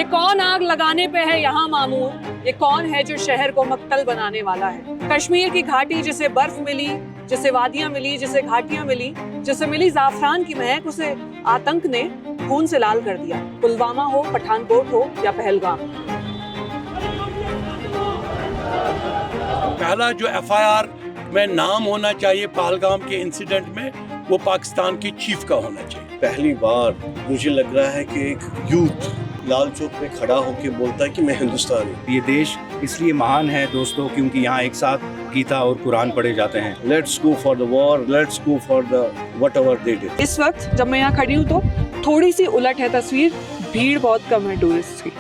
कौन आग लगाने पे है यहाँ मामूर, ये कौन है जो शहर को मक्तल बनाने वाला है। कश्मीर की घाटी जिसे बर्फ मिली, जिसे वादियां मिली, जिसे घाटियां मिली, जिसे मिली जाफरान की महक, उसे आतंक ने खून से लाल कर दिया। पुलवामा हो, पठानकोट हो या पहलगाम। पहला जो एफआईआर में नाम होना चाहिए पहलगाम के इंसिडेंट में, वो पाकिस्तान की चीफ का होना चाहिए। पहली बार मुझे लग रहा है कि एक यूथ लाल चौक में खड़ा होकर बोलता है कि मैं हिंदुस्तानी हूँ। ये देश इसलिए महान है दोस्तों क्योंकि यहाँ एक साथ गीता और कुरान पढ़े जाते हैं। Let's go for the war, let's go for the whatever they did. इस वक्त जब मैं यहाँ खड़ी हूँ तो थोड़ी सी उलट है तस्वीर, भीड़ बहुत कम है टूरिस्ट की।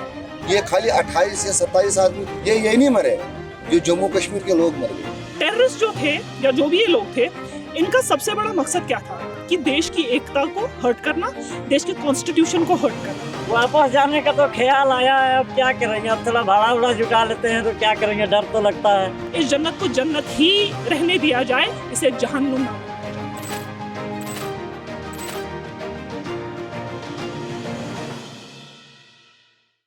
ये खाली 28 या 27 आदमी ये नहीं मरे, जो जम्मू कश्मीर के लोग मर गए। टेररिस्ट जो थे या जो भी ये लोग थे, इनका सबसे बड़ा मकसद क्या था कि देश की एकता को हर्ट करना, देश के कॉन्स्टिट्यूशन को हर्ट करना। वापस जाने का तो ख्याल आया है, अब क्या करेंगे, अब थोड़ा भाड़ा उड़ा चुका लेते हैं तो क्या करेंगे, डर तो लगता है। इस जन्नत को जन्नत ही रहने दिया जाए, इसे जहन्नुम ना।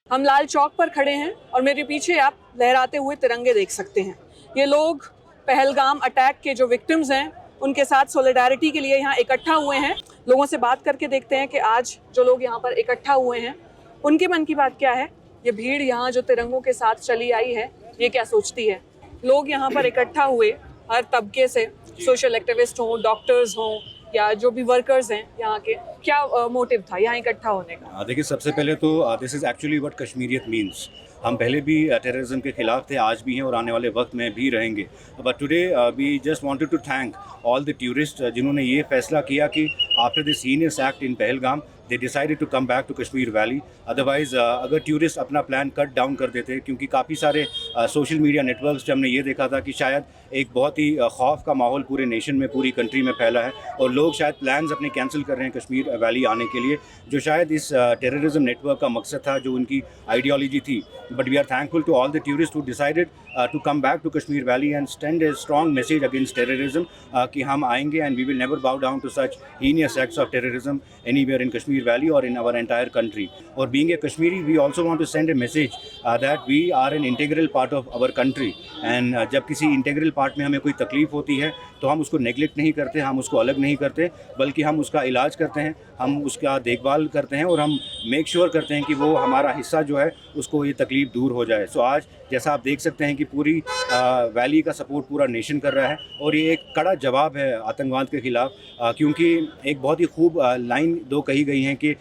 हम लाल चौक पर खड़े हैं और मेरे पीछे आप लहराते हुए तिरंगे देख सकते हैं। ये लोग पहलगाम अटैक के जो विक्टिम्स हैं उनके साथ सॉलिडारिटी के लिए यहाँ इकट्ठा हुए हैं। लोगों से बात करके देखते हैं कि आज जो लोग यहाँ पर इकट्ठा हुए हैं उनके मन की बात क्या है। ये भीड़ यहाँ जो तिरंगों के साथ चली आई है, ये क्या सोचती है। लोग यहाँ पर इकट्ठा हुए हर तबके से, सोशल एक्टिविस्ट हों, डॉक्टर्स हों या जो भी वर्कर्स हैं यहाँ के, क्या मोटिव था यहाँ इकट्ठा होने का? देखिए, सबसे पहले तो this is actually what Kashmiriyat means. हम पहले भी टेररिज्म के खिलाफ थे, आज भी हैं और आने वाले वक्त में भी रहेंगे। But today we just wanted to thank all the tourist जिन्होंने ये फैसला किया कि after this heinous act in Pahalgam they decided to come back to Kashmir valley. Otherwise अगर टूरिस्ट अपना प्लान कट डाउन कर देते, क्योंकि काफ़ी सारे सोशल मीडिया नेटवर्क्स पे हमने ये देखा था कि शायद एक बहुत ही खौफ का माहौल पूरे नेशन में, पूरी कंट्री में फैला है और लोग शायद प्लान्स अपने कैंसिल कर रहे हैं कश्मीर वैली आने के लिए, जो शायद इस टेररिज्म नेटवर्क का मकसद था, जो उनकी आइडियोलॉजी थी। But we are thankful to all the tourist who decided to come back to Kashmir Valley and send a strong message against terrorism कि हम आएंगे and we will never bow down to such heinous acts of terrorism anywhere in Kashmir Valley or in our entire country. और being a Kashmiri, we also want to send a message that we are an integral part of our country and जब किसी integral part में हमें कोई तकलीफ होती है तो हम उसको नेगलेक्ट नहीं करते, हम उसको अलग नहीं करते, बल्कि हम उसका इलाज करते हैं, हम उसका देखभाल करते हैं और हम मेक श्योर करते हैं कि वो हमारा हिस्सा जो है उसको ये तकलीफ़ दूर हो जाए। सो आज जैसा आप देख सकते हैं कि पूरी वैली का सपोर्ट पूरा नेशन कर रहा है और ये एक कड़ा जवाब है आतंकवाद के ख़िलाफ़, क्योंकि एक बहुत ही खूब लाइन दो कही गई हैं कि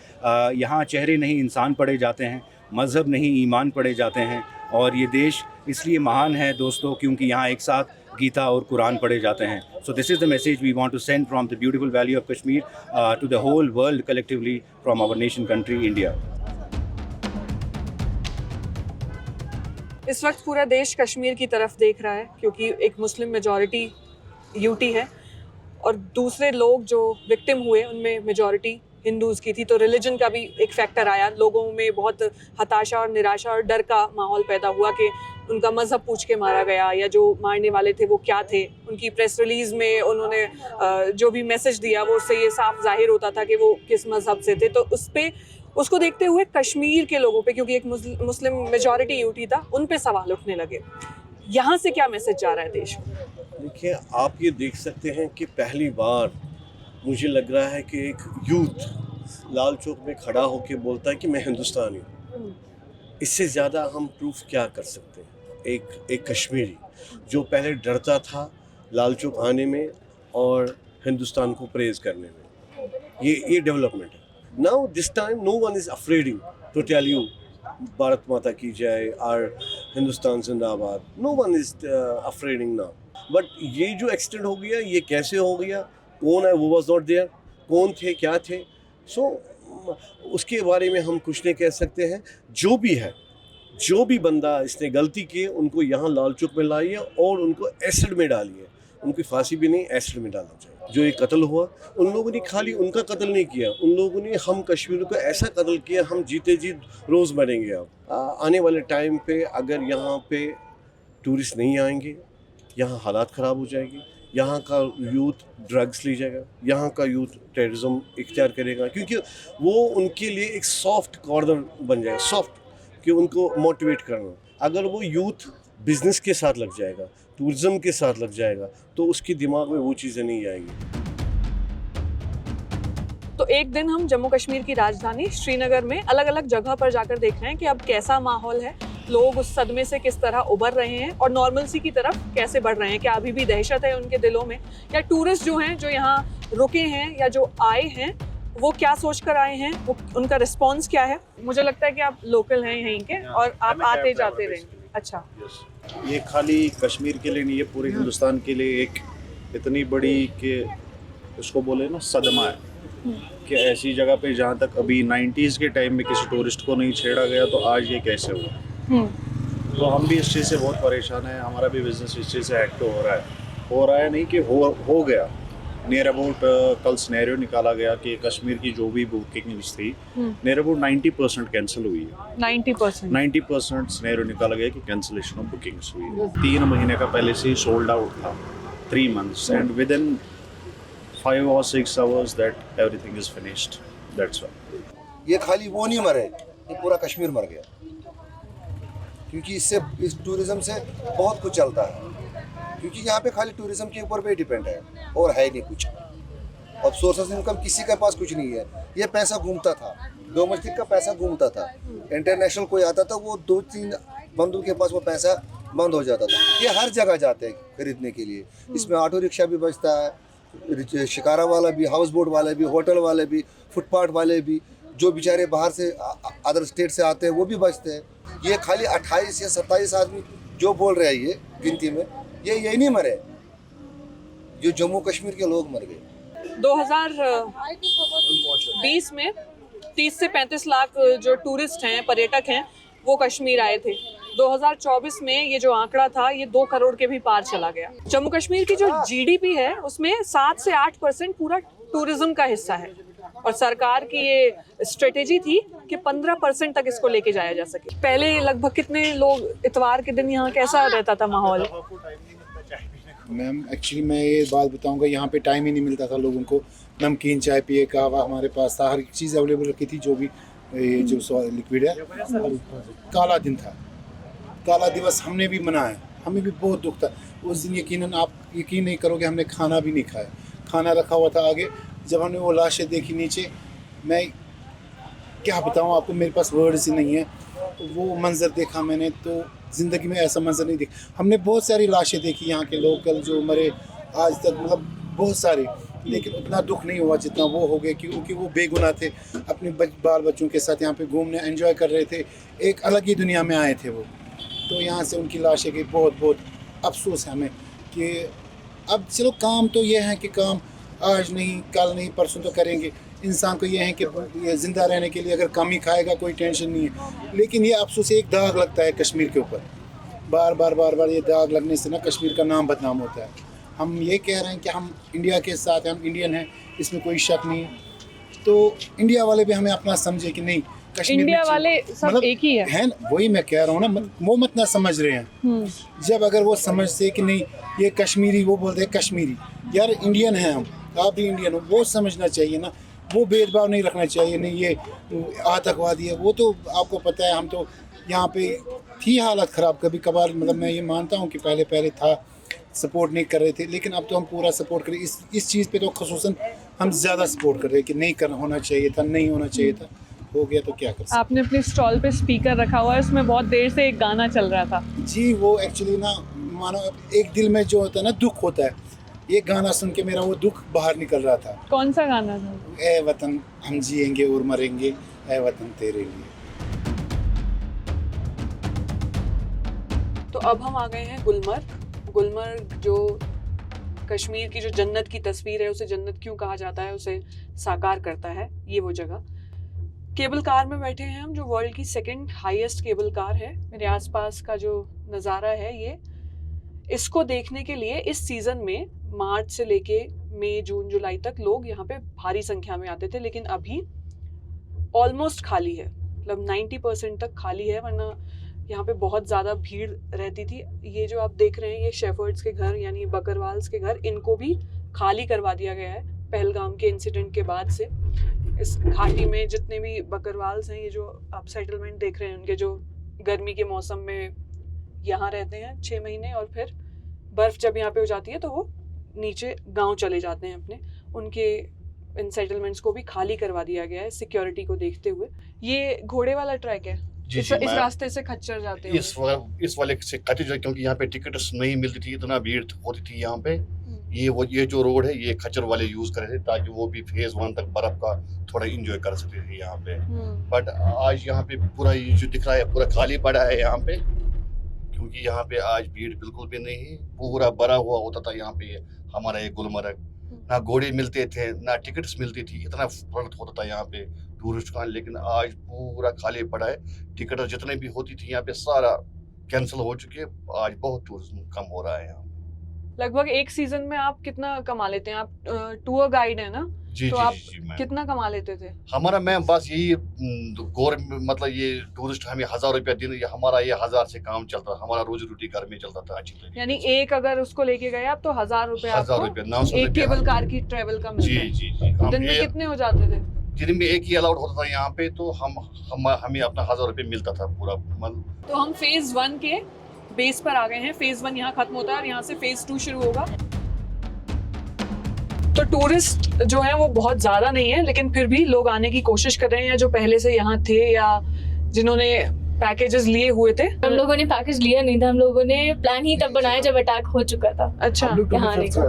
यहाँ चेहरे नहीं इंसान पढ़े जाते हैं, मज़हब नहीं ईमान पढ़े जाते हैं और ये देश इसलिए महान है दोस्तों क्योंकि यहाँ एक साथ गीता और कुरान पढ़े जाते हैं। So this is the message we want to send from the beautiful valley of Kashmir to the whole world collectively from our nation country India. इस वक्त पूरा देश कश्मीर की तरफ देख रहा है क्योंकि एक मुस्लिम मेजॉरिटी यूटी है और दूसरे लोग जो विक्टिम हुए उनमें मेजॉरिटी हिंदूज़ की थी, तो रिलीजन का भी एक फैक्टर आया। लोगों में बहुत हताशा और निराशा और डर का माहौल पैदा हुआ कि उनका मज़हब पूछ के मारा गया या जो मारने वाले थे वो क्या थे। उनकी प्रेस रिलीज़ में उन्होंने जो भी मैसेज दिया वो उससे ये साफ जाहिर होता था कि वो किस मज़हब से थे। तो उसको देखते हुए कश्मीर के लोगों पे, क्योंकि एक मुस्लिम मेजॉरिटी यूटी था, उन पे सवाल उठने लगे। यहाँ से क्या मैसेज जा रहा है देश को? देखिए, आप ये देख सकते हैं कि पहली बार मुझे लग रहा है कि एक यूथ लाल चौक में खड़ा होकर बोलता है कि मैं हिंदुस्तानी हूँ। इससे ज़्यादा हम प्रूफ क्या कर सकते हैं। एक कश्मीरी जो पहले डरता था लाल चौक आने में और हिंदुस्तान को प्रेज़ करने में, ये डेवलपमेंट है। Now this time no one is afraiding to tell you Bharat माता की जय और हिंदुस्तान जिंदाबाद। No one is afraiding now. But ये जो एक्सीडेंट हो गया, ये कैसे हो गया, कौन है, वो वॉज नॉट देयर, कौन थे, क्या थे। सो उसके बारे में हम कुछ नहीं कह सकते हैं। जो भी है, जो भी बंदा इसने गलती की, उनको यहाँ लाल चौक में लाइए और उनको एसिड में डालिए। उनकी फांसी भी नहीं, एसिड में डालना चाहिए। जो ये कत्ल हुआ, उन लोगों ने खाली उनका कत्ल नहीं किया, उन लोगों ने हम कश्मीर को ऐसा कत्ल किया, हम जीते जी रोज़ मरेंगे। अब आने वाले टाइम पे अगर यहाँ पे टूरिस्ट नहीं आएंगे, यहाँ हालात ख़राब हो जाएगी। यहाँ का यूथ ड्रग्स ले जाएगा, यहाँ का यूथ टेररिज्म इख्तियार करेगा, क्योंकि वो उनके लिए एक सॉफ्ट कॉर्नर बन जाएगा। सॉफ्ट कि उनको मोटिवेट करना। अगर वो यूथ बिजनेस के साथ लग जाएगा, टूरिज्म के साथ लग जाएगा, तो उसके दिमाग में वो चीज़ें नहीं आएंगी। तो एक दिन हम जम्मू कश्मीर की राजधानी श्रीनगर में अलग अलग जगह पर जाकर देख रहे हैं कि अब कैसा माहौल है, लोग उस सदमे से किस तरह उबर रहे हैं और नॉर्मलसी की तरफ कैसे बढ़ रहे हैं। क्या अभी भी दहशत है उनके दिलों में, या टूरिस्ट जो हैं जो यहाँ रुके हैं या जो आए हैं वो क्या सोच कर आए हैं, वो उनका रिस्पॉन्स क्या है। मुझे लगता है कि आप लोकल हैं यहीं के और आप आते जाते रहेंगे। अच्छा, ये खाली कश्मीर के लिए नहीं, ये पूरे हिंदुस्तान के लिए एक इतनी बड़ी कि उसको बोले ना सदमा है कि ऐसी जगह पे जहाँ तक अभी 90s के टाइम में किसी टूरिस्ट को नहीं छेड़ा गया, तो आज ये कैसे हुआ। तो हम भी इस चीज़ से बहुत परेशान हैं, हमारा भी बिजनेस इस चीज़ से एक्टिव हो रहा है नहीं कि हो गया। नियर अबाउट कल सिनेरियो निकाला गया कि कश्मीर की जो भी बुकिंग्स थी नियर अबाउट 90% कैंसिल हुई है। 90% सिनेरियो निकाला गया कि कैंसिलेशन ऑफ बुकिंग्स हुई है। 3 महीने का पहले से ही सोल्ड आउट था, 3 months, and with in 5 or 6 hours that everything is finished. That's why. ये खाली वो नहीं मरे, ये पूरा कश्मीर मर गया, क्योंकि इससे इस टूरिज्म से बहुत कुछ चलता है, क्योंकि यहाँ पे खाली टूरिज्म के ऊपर पे डिपेंड है और है नहीं कुछ। अब सोर्स ऑफ इनकम किसी के पास कुछ नहीं है। ये पैसा घूमता था, डोमेस्टिक का पैसा घूमता था, इंटरनेशनल कोई आता था वो 2-3 बंदों के पास वो पैसा बंद हो जाता था। ये हर जगह जाते हैं खरीदने के लिए। इसमें ऑटो रिक्शा भी बचता है, शिकारा वाला भी, हाउस बोट वाले भी, होटल वाले भी, फुटपाथ वाले भी, जो बेचारे बाहर से अदर स्टेट से आते हैं वो भी बचते हैं। ये खाली 28 या 27 आदमी जो बोल रहे हैं ये गिनती में, ये नहीं मरे, जो जम्मू कश्मीर के लोग मर गए। 2020 में 30 से 35 लाख जो टूरिस्ट हैं, पर्यटक हैं, वो कश्मीर आए थे। 2024 में ये जो आंकड़ा था ये 2 करोड़ के भी पार चला गया। जम्मू कश्मीर की जो जीडीपी है उसमें 7 से 8% पूरा टूरिज्म का हिस्सा है, और सरकार की ये स्ट्रेटेजी थी कि 15% तक इसको लेके जाया जा सके। पहले लगभग कितने लोग इतवार के दिन यहाँ कैसा रहता था माहौल? मैम एक्चुअली मैं ये बात बताऊंगा, यहाँ पे टाइम ही नहीं मिलता था लोगों को। नमकीन चाय पिए का हमारे पास था, हर एक चीज़ अवेलेबल रखी थी, जो भी ये जो लिक्विड है। काला दिन था, काला दिवस हमने भी मनाया, हमें भी बहुत दुख था उस दिन। यकीनन आप यकीन नहीं करोगे, हमने खाना भी नहीं खाया, खाना रखा हुआ था आगे। जब हमने वो लाशें देखी नीचे, मैं क्या बताऊँ आपको, मेरे पास वर्ड्स ही नहीं है। तो वो मंज़र देखा मैंने, तो ज़िंदगी में ऐसा मंज़र नहीं देखा। हमने बहुत सारी लाशें देखी यहाँ के लोकल जो मरे आज तक, मतलब बहुत सारे, लेकिन उतना दुख नहीं हुआ जितना वो हो गए, क्योंकि वो बेगुनाह थे, अपने बाल बच्चों के साथ यहाँ पे घूमने एंजॉय कर रहे थे, एक अलग ही दुनिया में आए थे वो। तो यहाँ से उनकी लाशें गई, बहुत बहुत अफसोस है हमें कि अब चलो काम तो ये है कि काम आज नहीं कल नहीं परसों तो करेंगे। इंसान को ये है कि ये ज़िंदा रहने के लिए अगर कम ही खाएगा कोई टेंशन नहीं है, लेकिन ये अफसोस एक दाग लगता है कश्मीर के ऊपर। बार बार ये दाग लगने से ना कश्मीर का नाम बदनाम होता है। हम ये कह रहे हैं कि हम इंडिया के साथ हैं, हम इंडियन हैं, इसमें कोई शक नहीं है। तो इंडिया वाले भी हमें अपना समझे कि नहीं, कश्मीर इंडिया वाले सब मतलब एक ही है, वही मैं कह रहा हूँ ना, वो मत ना समझ रहे हैं। जब अगर वो समझते कि नहीं ये कश्मीरी, वो बोलते हैं कश्मीरी, यार इंडियन है हम, आप भी इंडियन हो, वो समझना चाहिए ना। वो भेदभाव नहीं रखना चाहिए, नहीं ये आतंकवादी है, वो तो आपको पता है। हम तो यहाँ पे थी हालत ख़राब कभी कभार, मतलब मैं ये मानता हूँ कि पहले था सपोर्ट नहीं कर रहे थे, लेकिन अब तो हम पूरा सपोर्ट करें। इस चीज़ पे तो ख़ुसूसन हम ज़्यादा सपोर्ट कर रहे हैं कि नहीं होना चाहिए था, नहीं होना चाहिए था, हो गया तो क्या कर सकते। आपने अपनी स्टॉल पे स्पीकर रखा हुआ है, उसमें बहुत देर से एक गाना चल रहा था। जी, वो एक्चुअली ना मानो एक दिल में जो होता है ना दुख होता है, ये गाना सुन के मेरा वो दुख बाहर निकल रहा था। कौन सा गाना था? ए वतन हम जिएंगे और मरेंगे, ए वतन तेरे लिए। तो अब हम आ गए हैं गुलमर्ग, जो कश्मीर की जो जन्नत की तस्वीर है, उसे जन्नत क्यों कहा जाता है, उसे साकार करता है ये वो जगह। केबल कार में बैठे हैं हम, जो वर्ल्ड की 2nd हाईएस्ट केबल कार है। मेरे आसपास का जो नज़ारा है ये, इसको देखने के लिए इस सीज़न में मार्च से लेके मई जून जुलाई तक लोग यहाँ पे भारी संख्या में आते थे, लेकिन अभी ऑलमोस्ट खाली है, मतलब 90% तक खाली है, वरना यहाँ पे बहुत ज़्यादा भीड़ रहती थी। ये जो आप देख रहे हैं ये शेफर्ड्स के घर यानी बकरवाल्स के घर, इनको भी खाली करवा दिया गया है पहलगाम के इंसिडेंट के बाद से। इस घाटी में जितने भी बकरवाल्स हैं, ये जो आप सेटलमेंट देख रहे हैं, उनके जो गर्मी के मौसम में यहाँ रहते हैं 6 महीने, और फिर बर्फ़ जब यहाँ पे हो जाती है तो वो नीचे गांव चले जाते हैं अपने। उनके इन सेटलमेंट्स को भी खाली करवा दिया गया है सिक्योरिटी को देखते हुए। ये घोड़े वाला ट्रैक है, जी इस मैं रास्ते से खच्चर जाते हैं। इस वाले से कटे जाए, क्योंकि यहाँ पे टिकट्स नहीं मिलती थी, इतना भीड़ होती थी यहाँ पे। ये जो रोड है ये खच्चर वाले यूज कर रहे थे ताकि वो भी फेज 1 तक बर्फ का थोड़ा एंजॉय कर सकते थे यहाँ पे। बट आज यहाँ पे पूरा ये जो दिख रहा है पूरा खाली पड़ा है यहाँ पे, क्योंकि यहाँ पे आज भीड़ बिल्कुल भी नहीं है। पूरा भरा हुआ होता था यहाँ पे हमारा ये गुलमर्ग, ना घोड़े मिलते थे ना टिकट्स मिलती थी, इतना फर्क होता था यहाँ पे टूरिस्ट का। लेकिन आज पूरा खाली पड़ा है, टिकट जितने भी होती थी यहाँ पे सारा कैंसिल हो चुके हैं। आज बहुत टूरिज्म कम हो रहा है यहाँ। लगभग एक सीजन में आप कितना कमा लेते हैं? आप टूर गाइड है ना, जी तो जी आप जी मैम। कितना कमा लेते थे? हमारा मैम बस यही मतलब ये टूरिस्ट हमें 1000 रुपया दिन, हमारा ये 1000 से काम चलता था, हमारा रोजी रोटी घर में चलता था अच्छी तरीके यानी से। एक अगर उसको लेके गए आप तो 1000 रुपए 1000 रुपया 900 एक रुपया। केबल कार की ट्रेवल का मिलता जी है। जी जी दिन में कितने हो जाते थे? दिन में एक ही अलाउड होता था यहाँ पे, तो हमें अपना 1000 रुपये मिलता था पूरा। तो हम फेज 1 के बेस पर आ गए हैं। फेज 1 यहाँ खत्म होता है और यहाँ से फेज 2 शुरू होगा। तो टूरिस्ट जो है वो बहुत ज़्यादा नहीं है, लेकिन फिर भी लोग आने की कोशिश कर रहे हैं, या जो पहले से यहाँ थे या जिन्होंने पैकेजेस लिए हुए थे। हम लोगों ने पैकेज लिया नहीं था, हम लोगों ने प्लान ही तब बनाया जब अटैक हो चुका था। अच्छा, यहाँ आने का।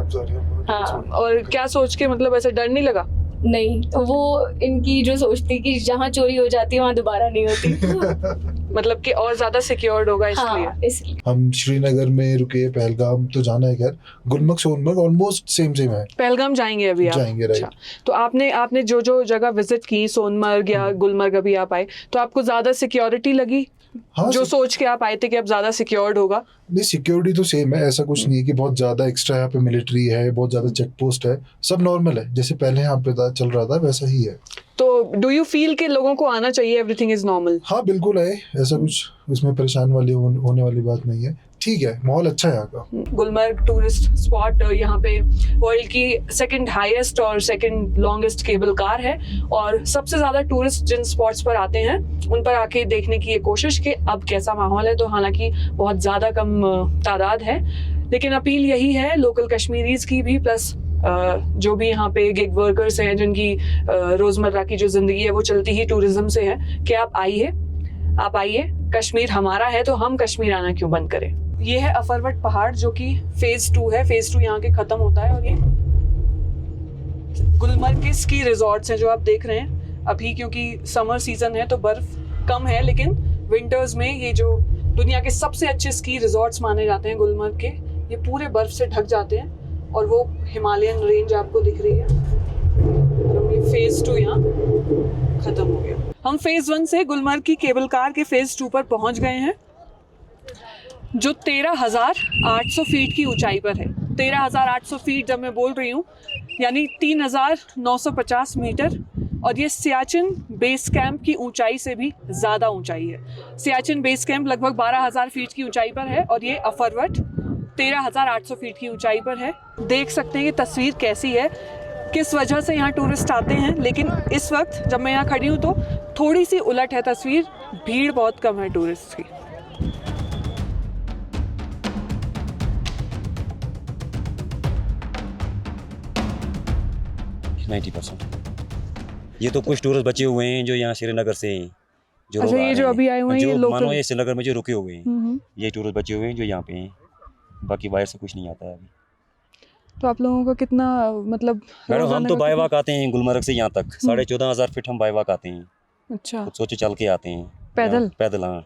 हाँ, और क्या सोच के, मतलब ऐसे डर नहीं लगा? नहीं, वो इनकी जो सोचती कि जहाँ चोरी हो जाती है वहाँ दोबारा नहीं होती। मतलब कि और ज्यादा सिक्योर्ड होगा इसलिए। हाँ, इसलिए हम श्रीनगर में रुके, पहलगाम तो जाना है, खैर गुलमर्ग सोनमर्ग ऑलमोस्ट सेम है। पहलगाम जाएंगे अभी आप? जाएंगे, राइट। अच्छा, तो आपने जो जगह विजिट की, सोनमर्ग या गुलमर्ग अभी आप आए, तो आपको ज्यादा सिक्योरिटी लगी? हाँ, जो सोच के आप आए थे कि अब ज्यादा सिक्योर्ड होगा? नहीं, सिक्योरिटी तो सेम है, ऐसा कुछ नहीं है कि बहुत ज्यादा एक्स्ट्रा यहाँ पे मिलिट्री है, बहुत ज्यादा चेक पोस्ट है, सब नॉर्मल है जैसे पहले यहाँ पे चल रहा था वैसा ही है। तो डू यू फील कि लोगों को आना चाहिए, एवरीथिंग इज नॉर्मल? हाँ बिल्कुल है, ऐसा कुछ इसमें परेशान होने वाली बात नहीं है, ठीक है, माहौल अच्छा है यहाँ का। गुलमर्ग टूरिस्ट स्पॉट यहाँ पे वर्ल्ड की सेकंड हाईएस्ट और सेकंड लॉन्गेस्ट केबल कार है, और सबसे ज़्यादा टूरिस्ट जिन स्पॉट्स पर आते हैं उन पर आके देखने की ये कोशिश कि अब कैसा माहौल है। तो हालांकि बहुत ज़्यादा कम तादाद है, लेकिन अपील यही है लोकल कश्मीरीज की भी, प्लस जो भी यहाँ पे गिग वर्कर्स हैं जिनकी रोज़मर्रा की जो ज़िंदगी है वो चलती ही टूरिज्म से है, कि आप आइए, कश्मीर हमारा है तो हम कश्मीर आना क्यों बंद करें। ये है अफरवट पहाड़ जो कि फेज 2 है। फेज 2 यहाँ के खत्म होता है, और ये गुलमर्ग के स्की रिजॉर्ट्स हैं जो आप देख रहे हैं अभी, क्योंकि समर सीजन है तो बर्फ कम है, लेकिन विंटर्स में ये जो दुनिया के सबसे अच्छे स्की रिजॉर्ट्स माने जाते हैं गुलमर्ग के, ये पूरे बर्फ से ढक जाते हैं, और वो हिमालयन रेंज आपको दिख रही है। और ये फेज 2 यहाँ खत्म हो गया। हम फेज 1 से गुलमर्ग की केबल कार के फेज 2 पर पहुंच गए हैं, जो 13,800 फीट की ऊंचाई पर है। 13,800 फीट जब मैं बोल रही हूँ यानी 3,950 मीटर, और ये सियाचिन बेस कैंप की ऊंचाई से भी ज़्यादा ऊंचाई है। सियाचिन बेस कैंप लगभग 12,000 फीट की ऊंचाई पर है, और ये अफरवट 13,800 फीट की ऊंचाई पर है। देख सकते हैं ये तस्वीर कैसी है, किस वजह से यहाँ टूरिस्ट आते हैं। लेकिन इस वक्त जब मैं यहाँ खड़ी हूँ तो थोड़ी सी उलट है तस्वीर, भीड़ बहुत कम है टूरिस्ट की। ये तो कुछ टूरिस्ट बचे हुए हैं जो यहाँ श्रीनगर से हैं, जो अच्छा, ये जो अभी आए हुए हैं ये लोकल, मानो ये श्रीनगर में जो रुके हुए हैं, ये टूरिस्ट बचे हुए हैं जो यहाँ पे हैं, बाकी बाहर से कुछ नहीं आता है अभी। तो आप लोगों को कितना, मतलब मैडम हम तो बाय वॉक आते हैं गुलमर्ग से यहाँ तक, 14,500 फीट हम बाय वॉक आते हैं। अच्छा, खुद सोचे चल के आते हैं पैदल? हाँ।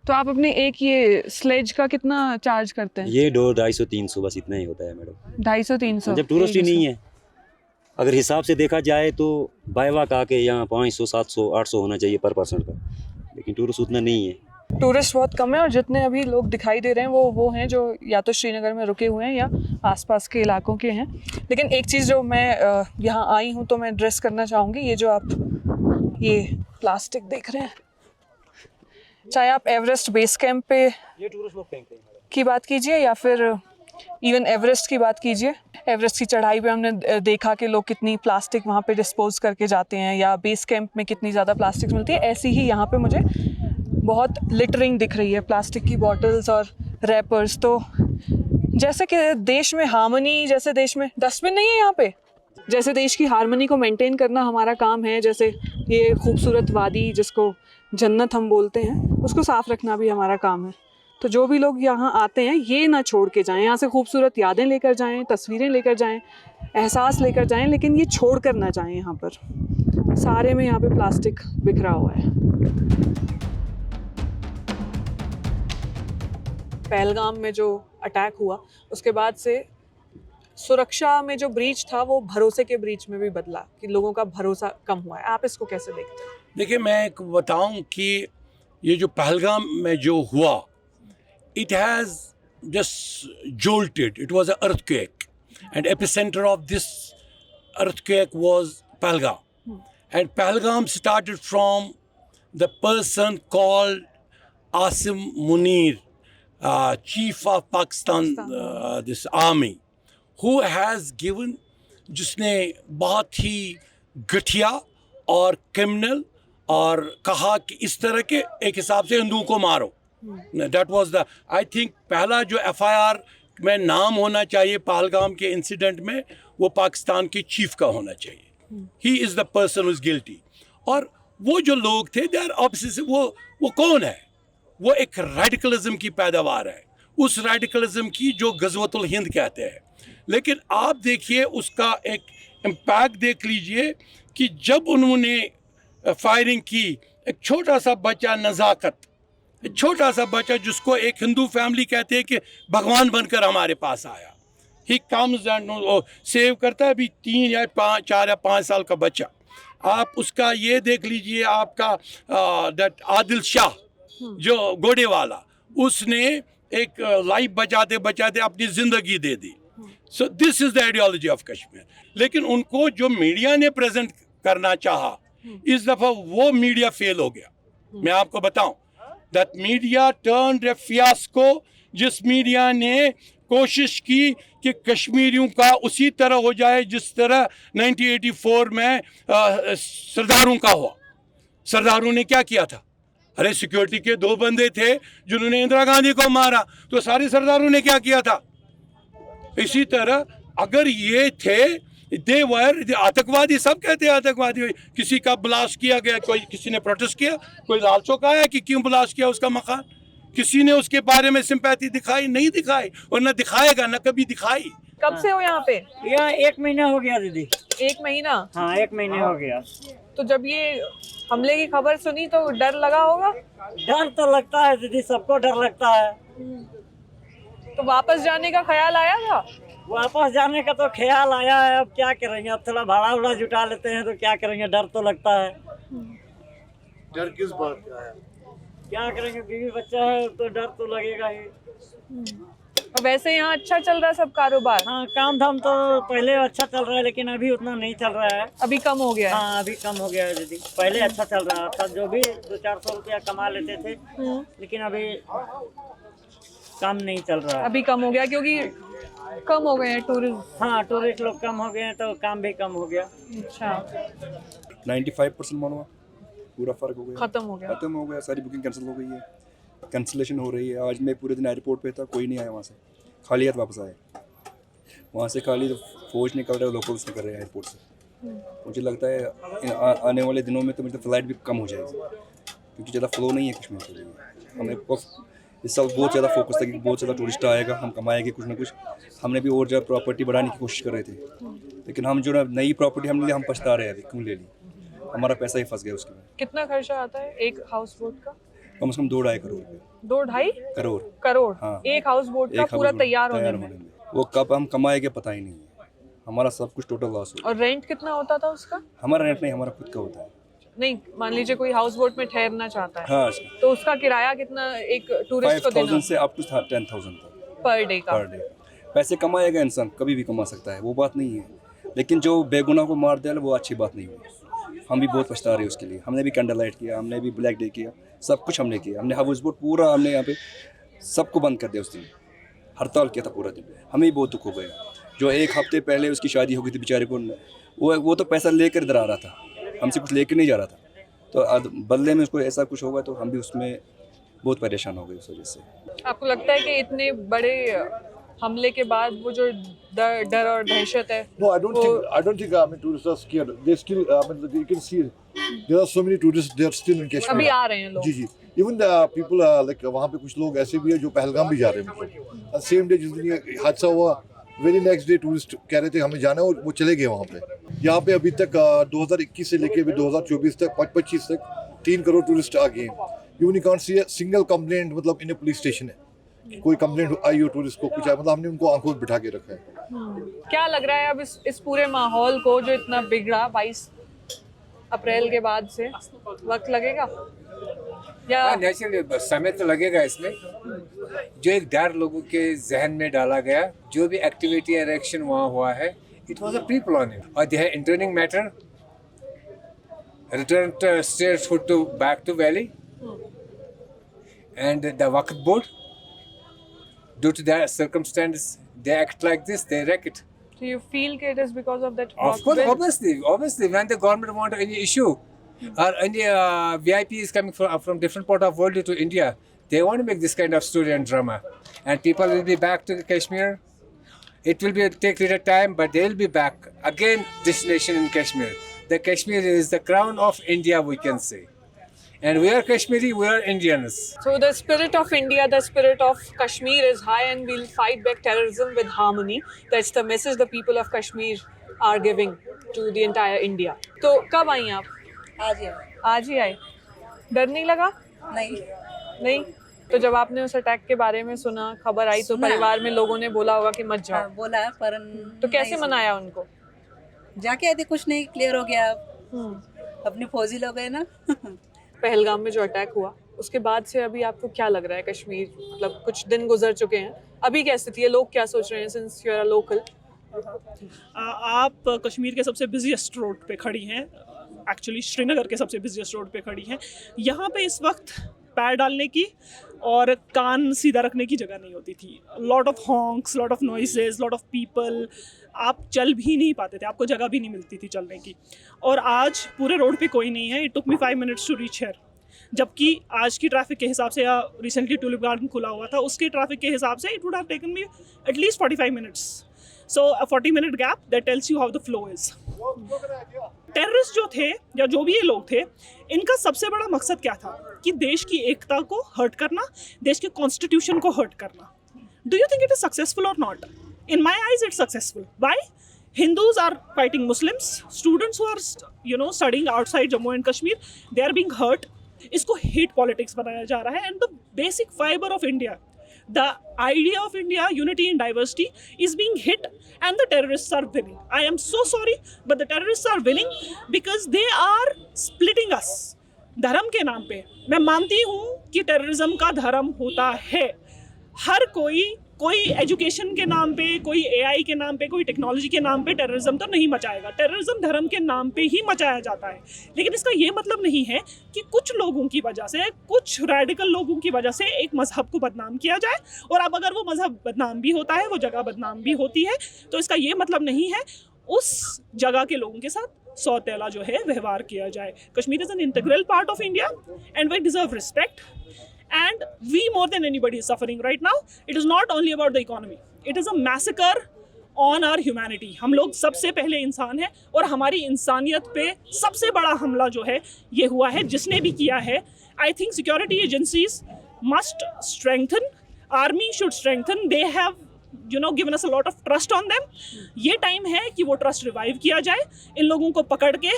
तो आप अपने एक ये स्लेज का कितना चार्ज करते हैं? ये 200-250-300 बस इतना ही होता है मैडम। 250-300 जब टूरिस्ट ही नहीं है, अगर हिसाब से देखा जाए तो बाय वॉक आके यहाँ 500-700-800 होना चाहिए पर पर्सन का, लेकिन टूरिस्ट उतना नहीं है। टूरिस्ट बहुत कम है, और जितने अभी लोग दिखाई दे रहे हैं वो हैं जो या तो श्रीनगर में रुके हुए हैं या आसपास के इलाकों के हैं। लेकिन एक चीज़ जो मैं यहाँ आई हूँ तो मैं एड्रेस करना चाहूँगी, ये जो आप ये प्लास्टिक देख रहे हैं, चाहे आप एवरेस्ट बेस कैंप पे ये टूरिस्ट लोग फेंकते हैं की बात कीजिए या फिर इवन एवरेस्ट की बात कीजिए। एवरेस्ट की चढ़ाई पे हमने देखा कि लोग कितनी प्लास्टिक वहाँ पे डिस्पोज करके जाते हैं, या बेस कैंप में कितनी ज़्यादा प्लास्टिक मिलती है। ऐसी ही यहाँ पे मुझे बहुत लिटरिंग दिख रही है, प्लास्टिक की बॉटल्स और रैपर्स। तो जैसे कि देश में हार्मनी, जैसे देश में डस्टबिन नहीं है यहाँ पे, जैसे देश की हार्मनी को मेंटेन करना हमारा काम है, जैसे ये खूबसूरत वादी जिसको जन्नत हम बोलते हैं, उसको साफ़ रखना भी हमारा काम है। तो जो भी लोग यहाँ आते हैं ये ना छोड़ के जाएं, यहाँ से खूबसूरत यादें लेकर जाएं, तस्वीरें लेकर जाएं, एहसास लेकर जाएं, लेकिन ये छोड़ कर ना जाएं। यहाँ पर सारे में यहाँ पे प्लास्टिक बिखरा हुआ है। पहलगाम में जो अटैक हुआ उसके बाद से सुरक्षा में जो ब्रीच था वो भरोसे के ब्रीच में भी बदला, कि लोगों का भरोसा कम हुआ है। आप इसको कैसे देखते हैं? देखिए, मैं एक बताऊं कि ये जो पहलगाम में जो हुआ, it has just jolted. It was an earthquake, and epicenter of this earthquake was Pahalgam. And Pahalgam started from the person called Asim Munir, chief of Pakistan, this army, who has given, जिसने बहुत ही घटिया और criminal और कहा कि इस तरह के एक हिसाब से हिंदुओं को मारो। That was the, I think पहला जो FIR में नाम होना चाहिए पहलगाम के इंसिडेंट में, वो पाकिस्तान के चीफ का होना चाहिए। He is the person who is guilty. और वो जो लोग थे, they are obviously, वो कौन है? वो एक रेडिकलिज्म की पैदावार है, उस रेडिकलिज्म की जो गज़वतुल हिंद कहते हैं। लेकिन आप देखिए उसका एक इम्पैक्ट देख लीजिए कि जब उन्होंने फायरिंग की, एक छोटा सा बच्चा नज़ाकत, छोटा सा बच्चा जिसको एक हिंदू फैमिली कहते हैं कि भगवान बनकर हमारे पास आया, ही कम्स एंड सेव करता है, अभी 3 या 4 या 5 साल का बच्चा। आप उसका ये देख लीजिए, आपका दैट आदिल शाह जो घोड़े वाला, उसने एक लाइफ बचाते बचाते अपनी ज़िंदगी दे दी। So this is the ideology of Kashmir. लेकिन उनको जो मीडिया ने प्रेजेंट करना चाहा, इस दफ़ा वो मीडिया फेल हो गया। मैं आपको बताऊं, that media turned A fiasco, जिस मीडिया ने कोशिश की कि कश्मीरियों का उसी तरह हो जाए जिस तरह 1984 में सरदारों का हुआ। सरदारों ने क्या किया था? अरे सिक्योरिटी के 2 बंदे थे जिन्होंने इंदिरा गांधी को मारा, तो सारे सरदारों ने क्या किया था? इसी तरह अगर ये थे देवर आतंकवादी, सब कहते हैं आतंकवादी, किसी का ब्लास्ट किया गया, कोई किसी ने प्रोटेस्ट किया, कोई लाल चौक आया कि क्यों ब्लास्ट किया उसका मकान, किसी ने उसके बारे में सिंपैथी दिखाई? नहीं दिखाई, और न दिखाएगा, न कभी दिखाई। कब से हो यहाँ पे? यहाँ 1 महीना हो गया दीदी। 1 महीना? हाँ, 1 महीने हो गया। तो जब ये हमले की खबर सुनी तो डर लगा होगा? डर तो लगता है दीदी, सबको डर लगता है। तो वापस जाने का ख्याल आया था? वापस जाने का तो ख्याल आया है, अब क्या करेंगे, अब थोड़ा भाड़ा उड़ा जुटा लेते हैं, तो क्या करेंगे, डर तो लगता है। डर किस बात का है? क्या करेंगे, बीवी बच्चा है तो डर तो लगेगा ही। और वैसे यहाँ अच्छा चल रहा है सब कारोबार? हाँ, काम धाम तो पहले अच्छा चल रहा है, लेकिन अभी उतना नहीं चल रहा है। अभी कम हो गया है? हाँ, अभी कम हो गया है दीदी। पहले अच्छा चल रहा था, जो भी 200-400 रुपया कमा लेते थे, लेकिन अभी काम नहीं चल रहा है। अभी कम हो गया क्योंकि कम हो गए हैं टूरिस्ट? हाँ, टूरिस्ट लोग कम हो गए हैं तो काम भी कम हो गया। अच्छा, 95% मानो पूरा फर्क हो गया, खत्म हो गया, सारी बुकिंग कैंसिल हो गई है, कैंसिलेशन हो रही है। आज मैं पूरे दिन एयरपोर्ट पे था, कोई नहीं आया वहाँ से, खाली हाथ वापस आए। वहाँ से खाली तो फौज निकल रहे हैं, लोकल्स निकल रहे हैं एयरपोर्ट से। मुझे लगता है आने वाले दिनों में तो मेरी फ़्लाइट भी कम हो जाएगी, क्योंकि ज़्यादा फ्लो नहीं है कश्मीर के लिए। हमें इस साल बहुत ज़्यादा फोकस था कि बहुत ज़्यादा टूरिस्ट आएगा, हम कमाएंगे कुछ ना कुछ। हमने भी और ज़्यादा प्रॉपर्टी बढ़ाने की कोशिश कर रहे थे, लेकिन हम जो नई प्रॉपर्टी हमने ली, हम पछता रहे हैं अभी, क्यों ले ली, हमारा पैसा ही फंस गया उसके में। कितना खर्चा आता है एक हाउस बोट का? कम से कम 2-2.5 करोड़ रुपये। 2-2.5 करोड़? हाँ, एक हाउस बोट का पूरा तैयार होने में। वो कब हम कमाएंगे पता ही नहीं है, हमारा सब कुछ टोटल लॉस हो। और रेंट कितना होता था उसका? हमारा रेंट नहीं, हमारा खुद का होता है। नहीं, मान लीजिए कोई हाउस बोट में ठहरना चाहता है, हाँ, तो उसका किराया कितना एक टूरिस्ट को देना? 5,000 से अप टू 10,000 तक पर डे का। Per day. पैसे कमाएगा इंसान, कभी भी कमा सकता है, वो बात नहीं है, लेकिन जो बेगुनाह को मार दिया वो अच्छी बात नहीं हुई। हम भी बहुत पछता रहे हैं उसके लिए। हमने भी कैंडल लाइट किया, हमने भी ब्लैक डे किया, सब कुछ हमने किया। हमने हाउस बोट पूरा, हमने यहाँ पे सबको बंद कर दिया उस दिन, हड़ताल किया था पूरा दिन। हमें भी बहुत दुख हो गया। जो 1 हफ्ते पहले उसकी शादी हो गई थी बेचारे को, वो तो पैसा लेकर इधर आ रहा था, हमसे कुछ लेकर नहीं जा रहा था। तो बदले में उसको ऐसा कुछ होगा तो हम भी उसमें बहुत परेशान हो गए उस वजह से। आपको लगता है कि इतने बड़े हमले के बाद वो जो डर और दहशत है? No, I don't think tourists are scared. They still, you can see there are so many tourists. They are still in Kashmir. अभी आ रहे हैं लोग। जी जी। Even the people like वहाँ पे कुछ लोग ऐसे भी है जो पहलगाम भी जा रहे हैं मतलब। Same day जिस दिन ये हादसा हुआ, very next day टूरिस्ट कह रहे थे हमें जाना है और वो चले गए वहाँ पे। यहाँ पे अभी तक 2021 से लेके 2024 तक 25 तक 3 करोड़ टूरिस्ट आ गए हैं। You can't see a single complaint मतलब इन पुलिस स्टेशन है। कोई कंप्लेंट आई हो टूरिस्ट को कुछ है मतलब हमने उनको आंखों में बिठा के रखा है। क्या लग रहा है अब इस पूरे माहौल को जो इतना बिगड़ा 22 अप्रैल के बाद से वक्त लगेगा या? नेचुरली समय तो लगेगा इसमें। जो एक डर लोगों के जहन में डाला गया, जो भी एक्टिविटी या रिएक्शन वहाँ हुआ है, it was a pre planning और they have interning matter return state foot to back to valley and the Waqf board, due to their circumstances, they act like this, they wreck it. So you feel that it is because of that? Of course, obviously, when the government want any issue, or any VIP is coming from different part of world to India, they want to make this kind of story and drama, and people will be back to Kashmir. It will be take little time, but they will be back again. Destination in Kashmir. The Kashmir is the crown of India, we can say. And we are Kashmiri, we are Indians. So the spirit of India, the spirit of Kashmir is high, and we'll fight back terrorism with harmony. That's the message the people of Kashmir are giving to the entire India. तो कब आई आप? आज ही आए। डर नहीं लगा? नहीं। तो जब आपने उस अटैक के बारे में सुना, खबर आई, तो परिवार में लोगों ने बोला होगा कि मत जाओ। बोला पर तो कैसे मनाया उनको? जाके आते कुछ नहीं, क्लियर हो गया। अपने फौजी लोग हैं ना। पहलगाम में जो अटैक हुआ उसके बाद से अभी आपको क्या लग रहा है? कश्मीर मतलब कुछ दिन गुजर चुके हैं, अभी क्या स्थिति है? लोग क्या सोच रहे हैं since you are a local? आप कश्मीर के सबसे बिजीएस्ट रोड पे खड़ी हैं, एक्चुअली श्रीनगर के सबसे बिजीएस्ट रोड पे खड़ी हैं। यहाँ पे इस वक्त पैर डालने की और कान सीधा रखने की जगह नहीं होती थी। Lot of honks, lot of noises, lot of people, आप चल भी नहीं पाते थे, आपको जगह भी नहीं मिलती थी चलने की। और आज पूरे रोड पे कोई नहीं है। It took me 5 minutes to reach here, जबकि आज की ट्रैफिक के हिसाब से या रिसेंटली टूलिप गार्डन खुला हुआ था, उसके ट्रैफिक के हिसाब से it would have taken me at least 45 minutes. So a 40-minute gap that tells you how the flow is. Terrorist जो थे या जो भी ये लोग थे, इनका सबसे बड़ा मकसद क्या था? कि देश की एकता को हर्ट करना, देश के कॉन्स्टिट्यूशन को हर्ट करना। Do you think it is successful और not? In my eyes, it's successful. Why? Hindus are fighting Muslims. Students who are, studying outside Jammu and Kashmir, they are being hurt. इसको hate politics बनाया जा रहा है. And the basic fiber of India, the idea of India, unity and diversity, is being hit, and the terrorists are winning. I am so sorry, but the terrorists are winning because they are splitting us. धर्म के नाम पे मैं मानती हूँ कि terrorism का धर्म होता है। हर कोई एजुकेशन के नाम पे, कोई एआई के नाम पे, कोई टेक्नोलॉजी के नाम पे टेररिज्म तो नहीं मचाएगा। टेररिज्म धर्म के नाम पे ही मचाया जाता है। लेकिन इसका ये मतलब नहीं है कि कुछ लोगों की वजह से, कुछ रेडिकल लोगों की वजह से एक मजहब को बदनाम किया जाए। और अब अगर वो मजहब बदनाम भी होता है, वो जगह बदनाम भी होती है, तो इसका ये मतलब नहीं है उस जगह के लोगों के साथ सौतेला जो है व्यवहार किया जाए। Kashmir is an integral part of India and we deserve respect. And we more than anybody is suffering right now. It is not only about the economy. It is a massacre on our humanity. हम लोग सबसे पहले इंसान हैं और हमारी इंसानियत पे सबसे बड़ा हमला जो है ये हुआ है, जिसने भी किया है. I think security agencies must strengthen. Army should strengthen. They have given us a lot of trust on them. ये टाइम है कि वो ट्रस्ट रिवाइव किया जाए, इन लोगों को पकड़ के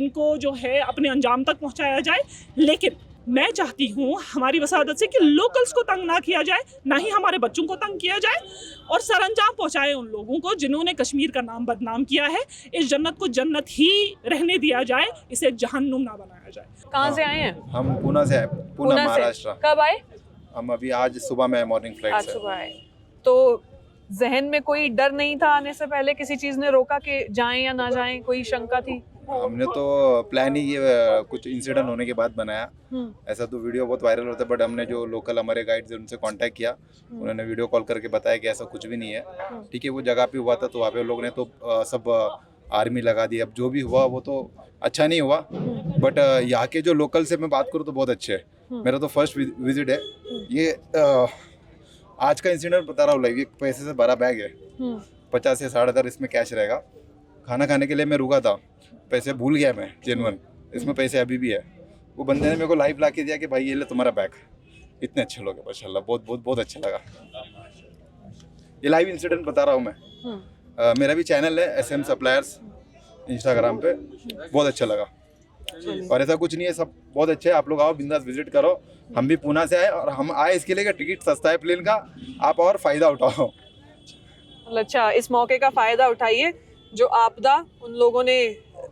इनको जो है अपने अंजाम तक पहुंचाया जाए. लेकिन मैं चाहती हूँ हमारी वसादत से कि लोकल्स को तंग ना किया जाए, ना ही हमारे बच्चों को तंग किया जाए, और सरअंजाम पहुँचाए उन लोगों को जिन्होंने कश्मीर का नाम बदनाम किया है. इस जन्नत को जन्नत ही रहने दिया जाए, इसे जहन्नुम ना बनाया जाए. कहाँ से आए हैं? हम पूना से आए, पूना महाराष्ट्र. कब आए? हम अभी आज सुबह में मॉर्निंग फ्लाइट आज से. सुबह आए. तो जहन में कोई डर नहीं था आने से पहले? किसी चीज़ ने रोका कि जाएं या ना जाएं? कोई शंका थी? हमने तो प्लान ही ये कुछ इंसिडेंट होने के बाद बनाया. ऐसा तो वीडियो बहुत वायरल होता है, बट हमने जो लोकल हमारे गाइड थे उनसे कांटेक्ट किया. उन्होंने वीडियो कॉल करके बताया कि ऐसा कुछ भी नहीं है. ठीक है, वो जगह पे हुआ था तो वहाँ पे लोग ने तो सब आर्मी लगा दी। अब जो भी हुआ वो तो अच्छा नहीं हुआ, बट यहाँ के जो लोकल से मैं बात करूँ तो बहुत अच्छे हैं। मेरा तो फर्स्ट विजिट है। ये आज का इंसिडेंट बता रहा हूँ, लाइक ये पैसे से भरा बैग है, 50 से 60,000 इसमें कैश रहेगा। खाना खाने के लिए मैं रुका था, पैसे भूल गया मैं जेन्युइन, इसमें पैसे अभी भी है। वो बंदे ने मेरे को लाइव ला के दिया कि भाई ये ले तुम्हारा बैग। इतने अच्छे लोग हैं माशाल्लाह, बहुत बहुत बहुत अच्छा लगा। ये लाइव इंसिडेंट बता रहा हूँ मैं। मेरा भी चैनल है SM सप्लायर्स इंस्टाग्राम पे, बहुत अच्छा लगा। और ऐसा कुछ नहीं है, सब बहुत अच्छे है। आप लोग आओ, बिंदास विजिट करो। हम भी पूना से आए और हम आए इसके लिए कि टिकट सस्ता है प्लेन का, आप और फ़ायदा उठाओ। अच्छा, इस मौके का फ़ायदा उठाइए। जो आपदा उन लोगों ने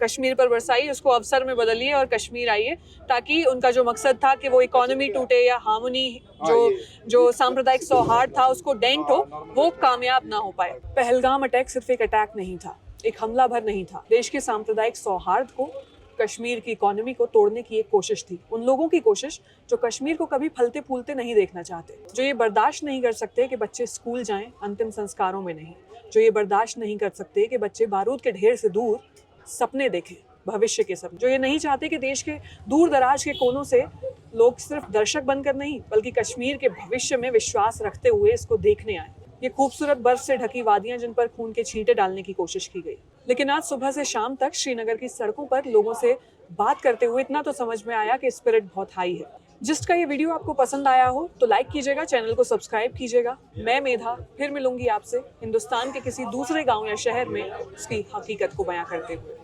कश्मीर पर बरसाई उसको अवसर में बदलिए और कश्मीर आइए, ताकि उनका जो मकसद था कि वो इकोनॉमी टूटे या हार्मनी जो सांप्रदायिक सौहार्द था उसको डेंट हो, वो कामयाब ना हो पाए। पहलगाम अटैक सिर्फ एक अटैक नहीं था, एक हमला भर नहीं था। देश के सांप्रदायिक सौहार्द को, कश्मीर की इकोनॉमी को तोड़ने की एक कोशिश थी। उन लोगों की कोशिश जो कश्मीर को कभी फलते फूलते नहीं देखना चाहते, जो ये बर्दाश्त नहीं कर सकते कि बच्चे स्कूल जाएं अंतिम संस्कारों में नहीं, जो ये बर्दाश्त नहीं कर सकते कि बच्चे बारूद के ढेर से दूर सपने देखें, भविष्य के सपने, जो ये नहीं चाहते कि देश के दूर दराज के कोनों से लोग सिर्फ दर्शक बनकर नहीं बल्कि कश्मीर के भविष्य में विश्वास रखते हुए इसको देखने आए। ये खूबसूरत बर्फ से ढकी वादियां जिन पर खून के छींटे डालने की कोशिश की गई। लेकिन आज सुबह से शाम तक श्रीनगर की सड़कों पर लोगों से बात करते हुए इतना तो समझ में आया कि स्पिरिट बहुत हाई है। जिस्ट का ये वीडियो आपको पसंद आया हो तो लाइक कीजिएगा, चैनल को सब्सक्राइब कीजिएगा। मैं मेधा फिर मिलूंगी आपसे हिंदुस्तान के किसी दूसरे गांव या शहर में उसकी हकीकत को बयां करते हुए।